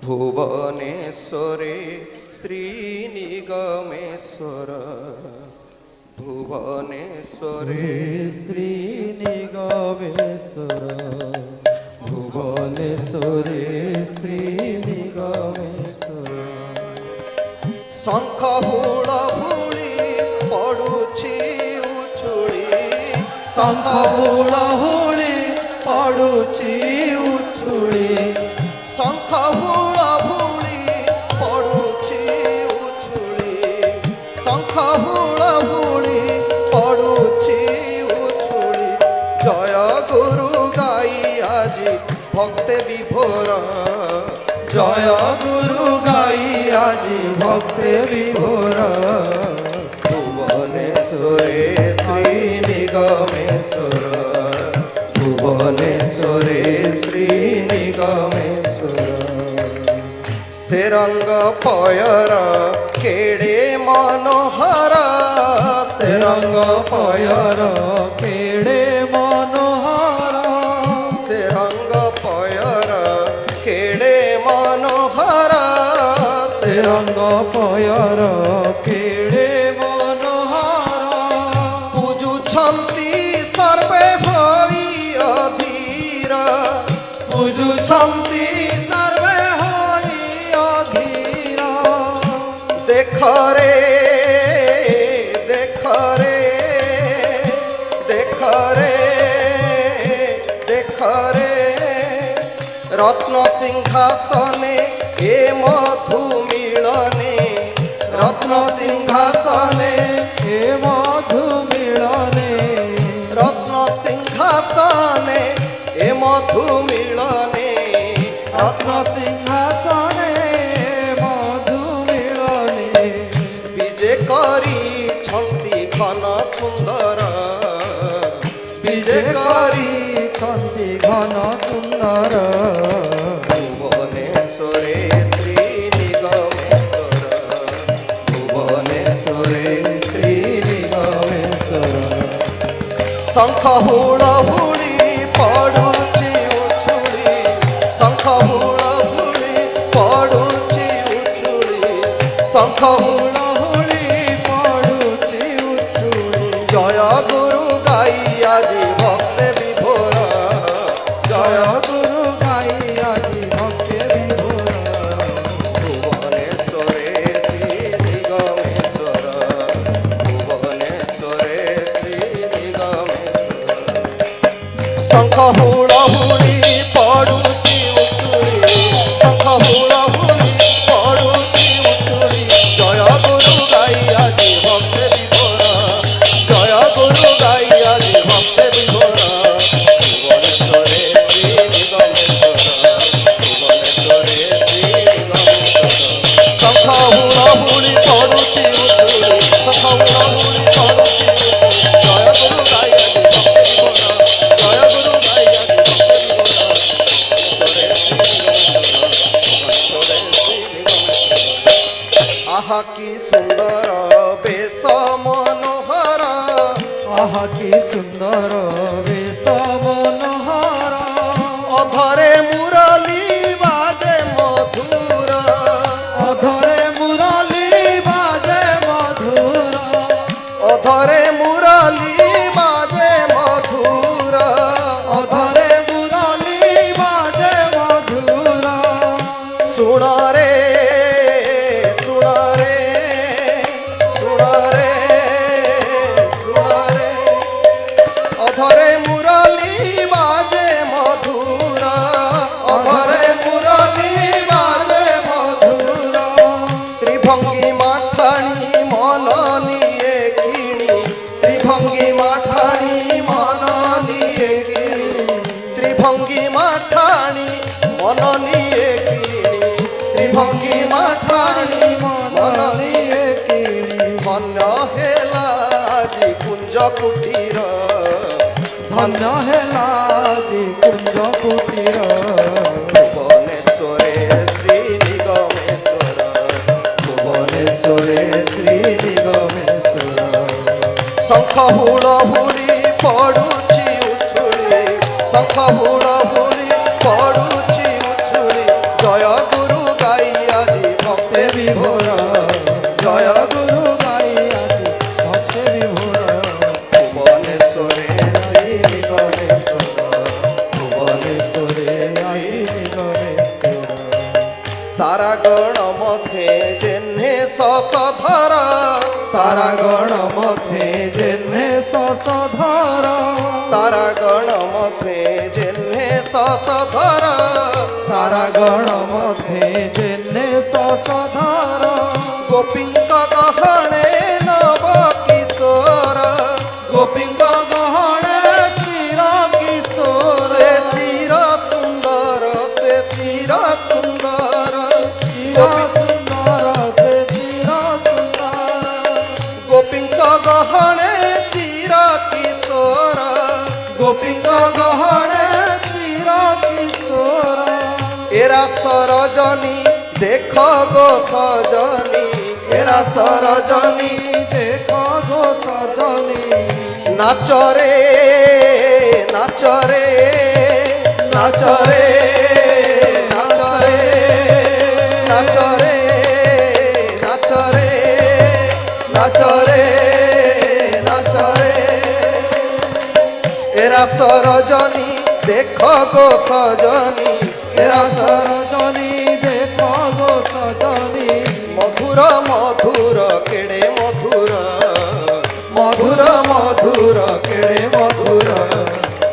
ভুবনেশ্বরে শ্রীনিগমেশ্বর, ভুবনেশ্বরে শ্রীনিগমেশ্বর, ভুবনেশ্বরে শ্রীনিগমেশ্বর। শঙ্খ হুল হুলি পড়ুছি উছুଳି, শঙ্খ হুল হুলি পড়ুছি উছুଳି, শঙ্খ হুল হুলি পড়ুছি উছুଳି, শঙ্খ হুল হুলি পড়ুছি উছুଳି। জয় গুরু গাই আজি ভক্তে বিভোর, জয় গুরু গাই আজি ভক্তে বিভোর। ভুবনেশ্বরে শ্রীনিগমেশ্বর, ভুবনেশ্বরে শ্রীনিগমেশ্বর। সে রঙ্গ পয়র কেড়ে মনোহর, সে রঙ্গ পয়র কেড়ে মনোহর, সে রঙ্গ পয়র কেড়ে মনোহর, সে রঙ্গ পয়র কেড়ে মনোহর। বুঝুছন্তি সর্বে ভই অধীর, বুঝুছন্তি সর্বে হই অধীর। দেখরে দেখরে দেখরে দেখরে রত্ন সিংহাসনে এ মধু মিলনে, রত্ন সিংহাসনে এ মধু মিলনে, রত্ন সিংহাসনে এ মধু মিলনে, রত্ন সিংহাসনে মধু মিলনে। বিজে କରିଛନ୍ତି ঘন সুন্দর, বিজে କରିଛନ୍ତି ঘন সুন্দর। ভুবনেশ্বরে শ্রীনিগমেশ্বর, ভুবনেশ্বরে শ্রীনিগমেশ্বর। শঙ্খ হুল হুলি পড়ুছি উছুଳି, শঙ্খ হুল হুলি পড়ুছি উছুଳି, শঙ্খ হুল হুলি পড়ুছি উছুଳି। জয় গুরু গাই আজি ভক্তে বিভোর, জয় গুরু গাই আজি ভক্তে বিভোর। ভুবনেশ্বরে শ্রীনিগমেশ্বর, ভুবনেশ্বরে শ্রীনিগমেশ্বর। শঙ্খ হুল হুলি পড়ুছি উছুଳି, শঙ্খ হুল হুলি পড়ুছি উছুଳି। জয় গুরু গাই আজি ভক্তে বিভোর, জয় গুরু গাই আজি ভক্তে বিভোর। ভুবনেশ্বরে শ্রীনিগমেশ্বর, ভুবনেশ্বরে শ্রীনিগমেশ্বর। শঙ্খ হুল হুলি পড়ুছি উছুଳି, শঙ্খ হুল হুলি পড়ুছি উছুଳି। জয় গুরু গাই আজি ভক্তে বিভোর, জয় গুরু গাই আজি ভক্তে বিভোর। ভুবনেশ্বরে শ্রীনিগমেশ্বর। আহা কি সুন্দর বেশ মনোহর, আহা কি সুন্দর বেশ মনোহর। অধরে মুরলী বাজে মধুর, অধরে মুরলী বাজে মধুর, অধরে মুরলী বাজে মধুর, অধরে মুরলী বাজে মধুর। শুণরে শুণরে শুণরে শুণরে অধরে মুরলী বাজে মধুর, অধরে মুরলী বাজে মধুর। ত্রিভঙ্গি মাঠানি মন নিয়ে কিনি, ত্রিভঙ্গি মাঠানি মন নিয়ে কিনি, ত্রিভঙ্গি মাঠানি মন নিয়ে কিনি, ত্রিভঙ্গি মাঠানি মন নিয়ে কিনি। ধন্য হেলা আজি কুঞ্জ কুটির, ধন্য হেলা যে কুঞ্জ কুটির। ভুবনেশ্বরে শ্রীনিগমেশ্বর, ভুবনেশ্বরে শ্রীনিগমেশ্বর। শঙ্খ হুল হুলি পড়ুছি উছুଳି, শঙ্খ হুল হুলি পড়ুছি উছୁଳି। জয় গুরু ধর তারা গণ মধ্যে জেনে শশধর তারা গণ মধ্যে জেনে শশধর গোপীঙ্ক গহণে নব কিশোর গোপীঙ্ক গহণে চির কিশোর সে চির সুন্দর সে চির সুন্দর চির সুন্দর সে চির সুন্দর গোপীঙ্ক গহণে চির কিশোর গোপীঙ্ক গহণে চির কিশোর এরা সরজনী দেখ গো সজনী এরা সরজনী দেখো গো সজনী নাচরে নাচরে নাচরে নাচরে নাচরে নাচরে নাচরে নাচরে এরা সরজনী দেখ গো সজনী এরা সরজনী দেখো গো সজনী মধুর মধুর কেড়ে মধুর মধুর মধুর কেড়ে মধুর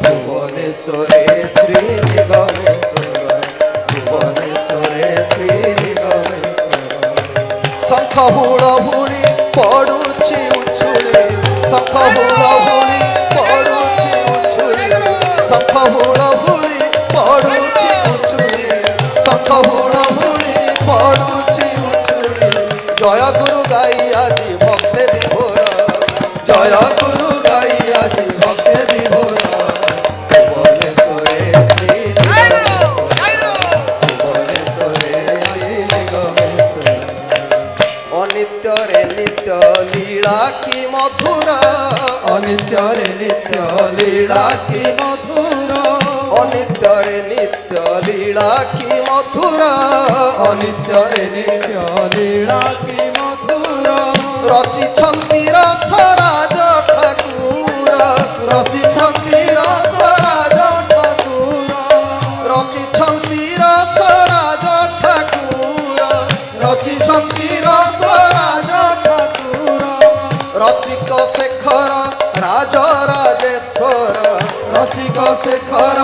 ভুবনেশ্বরে শ্রী নিগমেশ্বর ভুবনেশ্বরে শ্রী নিগমেশ্বর শঙ্খ হুড় হুড়ি পড়ুছি উছুଳି শঙ্খ হুড় হুড়ি পড়ুছি উছুଳି শঙ্খ হুড় হুড়ি পড়ুছি উছুଳି শঙ্খ হুড় হুড়ি পড়ুছি উছুଳି জয় গুরু গাই আজি ভক্তে বিভোর জয় গুরু গাই আজি ভক্তে বিভোর ভুবনেশ্বরে শ্রী ভুবনেশ্বরে শ্রী নিগমেশ্বর অনিত্যরে নিত্য লীলা কি মধুর অনিত্যরে নিত্য লীলা কি মধুর অনিত্যরে নিত্য লীলা কি মধুর অনিত্যরে নিত্য লীলা কি মধুর রচিছন্তি রসরাজ ঠাকুর রচিছন্তি রসরাজ ঠাকুর রচিছন্তি রসরাজ ঠাকুর রচিছন্তি রসরাজ ঠাকুর রসিক শেখর রাজ রাজেশ্বর রসিক শেখর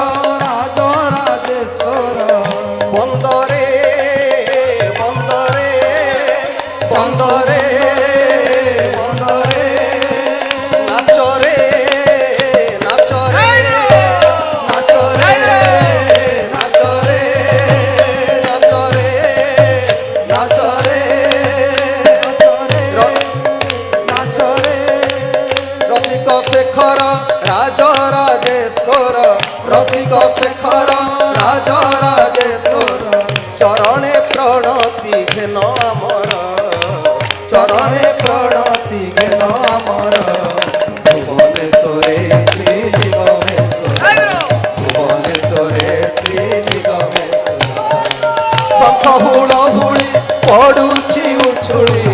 রাজ রাজেশ্বর বন্দরে বন্দরে বন্দরে বন্দরে নাচরে নাচরে নাচরে নাচরে নাচরে নাচরে নাচরে রসিক শেখর রাজ রাজেশ্বর রসিক শেখর রাজ রাজেশ্বর চরণে প্রণতি ঘেন আমর চরণে প্রণতি ঘেন আমর ভুবনেশ্বরে শ্রী নিগমেশ্বর ভুবনেশ্বরে শ্রী নিগমেশ্বর শঙ্খ হুড় হুড়ি পড়ুছি উছুଳି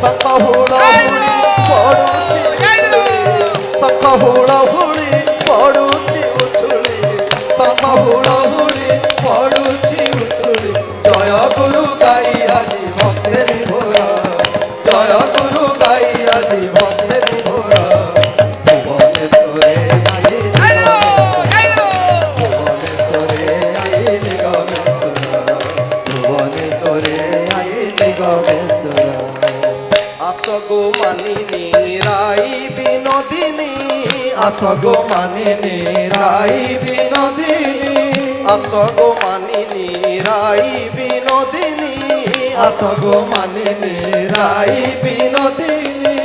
শঙ্খ হুড় হুড়ি পড়ୁଛି ଶଙ୍ଖ ହୁଳ ହୁଳି ପଡୁଛି ଉଛୁଳି ଶଙ୍ଖ ହୁଳ ହୁଳି ପଡୁଛି ଉଛୁଳି ଜୟ ଗୁରୁ ଗାଇ ଆଜି ଭକ୍ତେ ବିଭୋର ଜୟ ଗୁରୁ ଗାଇ ଆଜି ଭକ୍ତେ ବିଭୋର ଭୁବନେଶ୍ୱରେ ଆଇ ଭୁବନେଶ୍ୱରେ ଆଇ ନିଗମେଶ୍ୱର ଭୁବନେଶ୍ୱରେ ଆଇ ନିଗମେଶ୍ୱର আস গো মানিনী রাই বিনোদিনী আস গো মানিনী রাই বিনোদিনী আস গো মানিনী রাই বিনোদিনী আস গো মানিনী রাই বিনোদিনী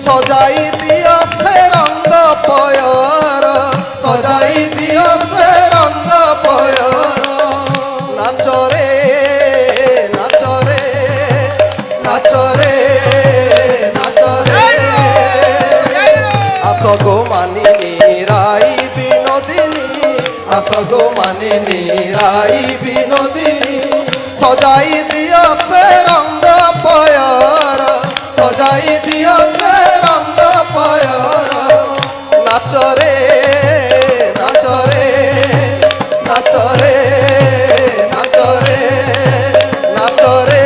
সজাই দিও সে রঙ্গ পয়র সজাই দিও সে রঙ্গ পয়র নাচরে নাচরে নাচরে আসগো মানিনী রাই বিনোদিনী আসগো মানিনী রাই বিনোদিনী সজাই দিও সে রঙ্গ পয়র সজাই দিও সে রঙ্গ পয়র নাচরে নাচরে নাচরে নাচরে নাচরে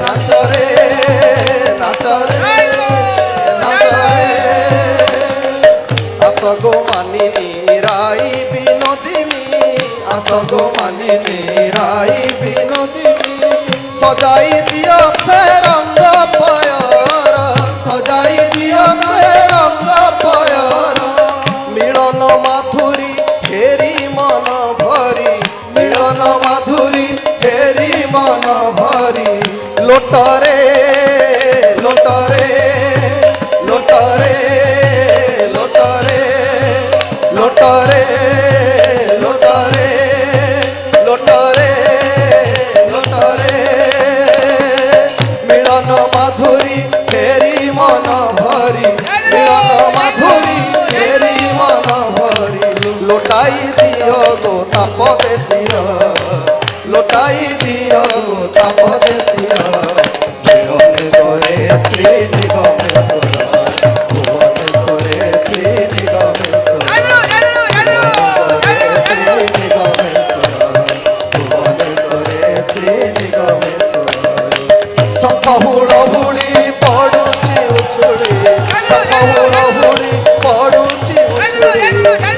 নাচরে নাচরে নাচরে আসগো মানিনী রাই বিনোদিনী আসগো মানিনী রাই বিনোদিনী সজাই দিও সে রঙ্গ পয়র সজাই দিও সে রঙ্গ পয়র মিলন মাধুরী ফেরি মন ভরি মিলন মাধুরী ফেরি মন ভরি লোটরে লোটরে লোটরে লোটরে লোটরে লোটরে লোটরে লোটরে মিলন মাধুরী ফেরি মন ভরি মিলন মাধুরী ফেরি মন ভরি লোটাই দিও গো তাপদেশীয় লোটাই দিও গো তাপদেশীয় ভুবনেশ্বরে শ্রী নিগমেশ্বর ভুবনেশ্বরে শ্রী নিগমেশ্বর ভুবনেশ্বরে শ্রী নিগমেশ্বর শঙ্খ হুড়হুড়ি পড়ুছি উছুড়ি শঙ্খ হুড়হুড়ি পড়ুছি উছুড়ি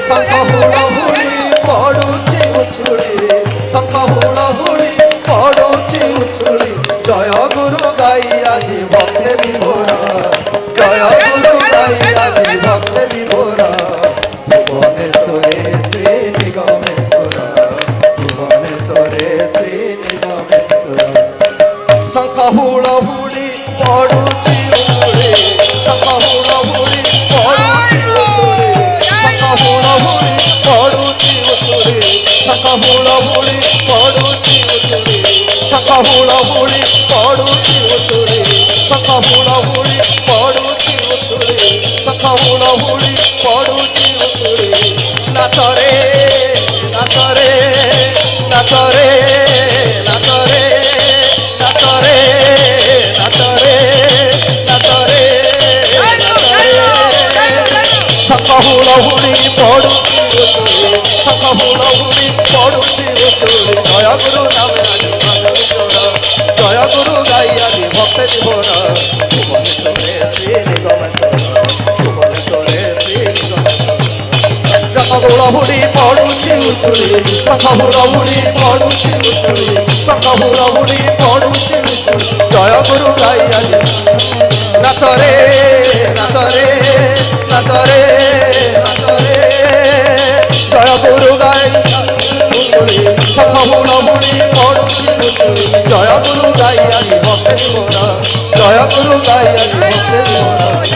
শঙ্খ হুড়হুড়ি পড়ুছি উছুড়ি শঙ্খ হুড়হুড়ি পড়ুছি উছুড়ি জয় গুরু গাই আজি ভক্তে বিভোরা জয় গুরু গাই আজি ভক্তে বিভোরা ভুবনেশ্বরে শ্রী নিগমেশ্বর ভুবনেশ্বরে শ্রী নিগমেশ্বর শঙ্খ হুড়হুড়ি পড়ুছি উছুড়ি শঙ্খ হুড়হুড়ি পড়ুছি উছুড়ি শঙ্খ হুড়হুড়ি পড়ুছি উছুড়ি শঙ্খ হুড়হুড়ি পড়ুছি উছুড়ি শঙ্খ হুড়হুড়ি পড়ুছি উছুড়ি শঙ্খ হুড়হুড়ি পড়ুছি উছুড়ি শঙ্খ হুড়হুড়ি পড়ুছি উছুড়ি নাচরে নাচরে নাচরে নাচরে নাচরে নাচরে নাচরে শঙ্খ হুড়হুড়ি পড়ুছি উছুড়ি শঙ্খ হুড়হুড়ি পড়ুছি উছুড়ি জয় গুরু নামে আজি ভগবেশ্বর জয় গুরু গাই আজি ভক্তে বিভোর ভুবনেশ্বরে শ্রী নিগমেশ্বর ভুবনেশ্বরে শ্রী নিগমেশ্বর শঙ্খ হুড়হুড়ি পড়ুছি উছুড়ি শঙ্খ হুড়হুড়ি পড়ুছি উছুড়ি শঙ্খ হুড়হুড়ি পড়ুছি উছুড়ি জয় গুরু গাই আজি নাচরে নাচরে নাচরে নাচরে জয় গুরু গাই উছুড়ি শঙ্খ হুড়হুড়ি পড়ুছি উছুড়ি জয় গুরু গাই আজি ভক্তে বিভোর জয় গুরু গাই আজি ভক্তে বিভোর